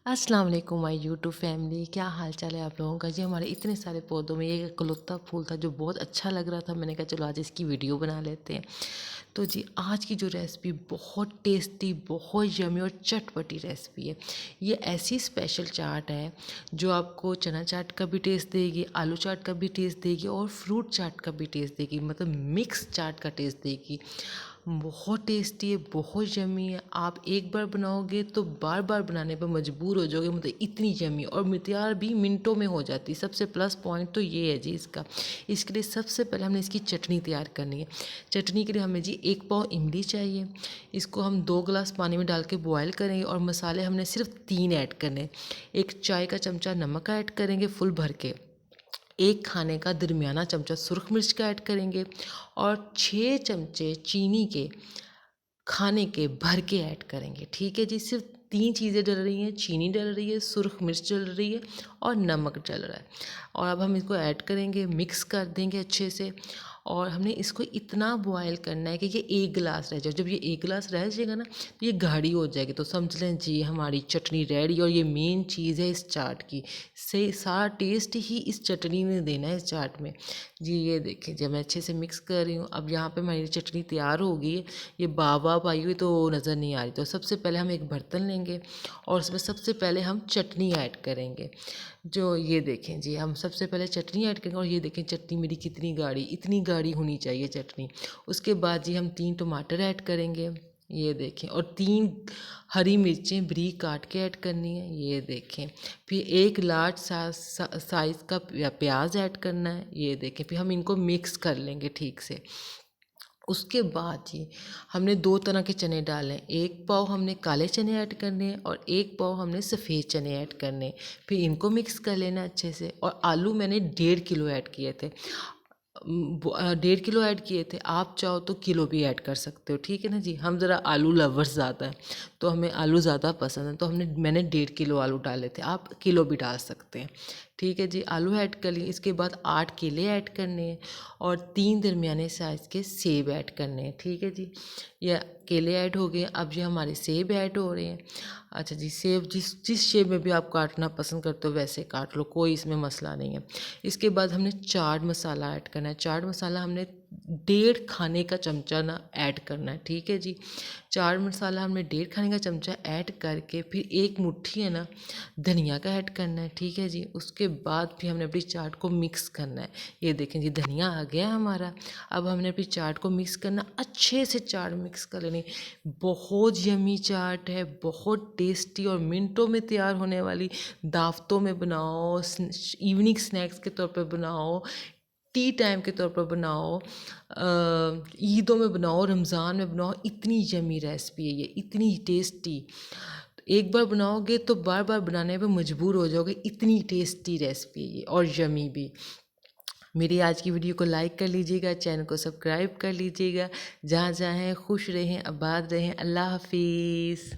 अस्सलाम वालेकुम my YouTube family. क्या हाल चाल है आप लोगों का जी। हमारे इतने सारे पौधों में ये इकलौता फूल था जो बहुत अच्छा लग रहा था। मैंने कहा चलो आज इसकी वीडियो बना लेते हैं। तो जी आज की जो रेसिपी बहुत टेस्टी, बहुत यमी और चटपटी रेसिपी है। ये ऐसी स्पेशल चाट है जो आपको चना चाट का भी टेस्ट देगी, आलू चाट का भी टेस्ट देगी और फ्रूट चाट का भी टेस्ट देगी, मतलब मिक्स चाट का टेस्ट देगी। बहुत टेस्टी है, बहुत यमी है। आप एक बार बनाओगे तो बार बार बनाने पर मजबूर हो जाओगे, मतलब इतनी यमी और तैयार भी मिनटों में हो जाती है। सबसे प्लस पॉइंट तो ये है जी इसका। इसके लिए सबसे पहले हमने इसकी चटनी तैयार करनी है। चटनी के लिए हमें जी 1 पाव इमली चाहिए। इसको हम 2 गिलास पानी में डाल के बॉयल करेंगे और मसाले हमने सिर्फ 3 ऐड करने। 1 चाय का चमचा नमक ऐड करेंगे फुल भर के। 1 खाने का दरमियाना चमचा सुरख मिर्च का ऐड करेंगे और 6 चमचे चीनी के खाने के भर के ऐड करेंगे। ठीक है जी, सिर्फ 3 चीज़ें डल रही हैं, चीनी डल रही है, सुरख मिर्च डल रही है और नमक डल रहा है। और अब हम इसको ऐड करेंगे, मिक्स कर देंगे अच्छे से। और हमने इसको इतना बॉयल करना है कि ये 1 गिलास रह जाए। जब ये 1 गिलास रह जाएगा ना तो ये गाढ़ी हो जाएगी, तो समझ लें जी हमारी चटनी रेडी। और ये मेन चीज़ है इस चाट की, से सारा टेस्ट ही इस चटनी ने देना है इस चाट में जी। ये देखें जब मैं अच्छे से मिक्स कर रही हूँ, अब यहाँ पे हमारी चटनी तैयार हो गई है। ये बाब आई हुई तो नज़र नहीं आ रही, तो सबसे पहले हम एक बर्तन लेंगे और उसमें सबसे पहले हम चटनी ऐड करेंगे। जो ये देखें जी, हम सबसे पहले चटनी ऐड करेंगे और ये देखें चटनी मेरी कितनी गाढ़ी, इतनी गाढ़ी होनी चाहिए चटनी। उसके बाद जी हम 3 टमाटर ऐड करेंगे, ये देखें, और 3 हरी मिर्चें बारीक काट के ऐड करनी है, ये देखें। फिर 1 लार्ज साइज़ का प्याज ऐड करना है, ये देखें। फिर हम इनको मिक्स कर लेंगे ठीक से। उसके बाद जी हमने 2 तरह के चने डाले हैं। 1 पाव हमने काले चने ऐड करने हैं और 1 पाव हमने सफ़ेद चने ऐड करने हैं। फिर इनको मिक्स कर लेना अच्छे से। और आलू मैंने 1.5 किलो ऐड किए थे। 1.5 किलो ऐड किए थे, आप चाहो तो किलो भी ऐड कर सकते हो, ठीक है ना जी। हम ज़रा आलू लवर्स ज़्यादा हैं तो हमें आलू ज़्यादा पसंद है, तो मैंने 1.5 किलो आलू डाले थे, आप किलो भी डाल सकते हैं, ठीक है जी। आलू ऐड कर लिए। इसके बाद 8 केले ऐड करने हैं और 3 दरमियाने साइज़ के सेब ऐड करने हैं, ठीक है जी। ये केले ऐड हो गए, अब ये हमारे सेब ऐड हो रहे हैं। अच्छा जी, सेब जिस जिस शेप में भी आप काटना पसंद करते हो वैसे काट लो, कोई इसमें मसला नहीं है। इसके बाद हमने चाट मसाला ऐड करना है। चाट मसाला हमने 1.5 खाने का चमचा ना ऐड करना है, ठीक है जी। चाट मसाला हमने 1.5 खाने का चमचा ऐड करके फिर 1 मुट्ठी है ना धनिया का ऐड करना है, ठीक है जी। उसके बाद फिर हमने अपनी चाट को मिक्स करना है। ये देखें जी धनिया आ गया हमारा। अब हमने अपनी चाट को मिक्स करना, अच्छे से चाट मिक्स कर लेनी। बहुत यमी चाट है, बहुत टेस्टी और मिनटों में तैयार होने वाली। दावतों में बनाओ, इवनिंग स्नैक्स के तौर पे बनाओ, टी टाइम के तौर पर बनाओ, ईदों में बनाओ, रमज़ान में बनाओ। इतनी यमी रेसिपी है ये, इतनी टेस्टी। एक बार बनाओगे तो बार बार बनाने पे मजबूर हो जाओगे, इतनी टेस्टी रेसिपी है ये और यमी भी। मेरी आज की वीडियो को लाइक कर लीजिएगा, चैनल को सब्सक्राइब कर लीजिएगा। जहाँ जहाँ हैं खुश रहें, आबाद रहें। अल्लाह हाफिज़।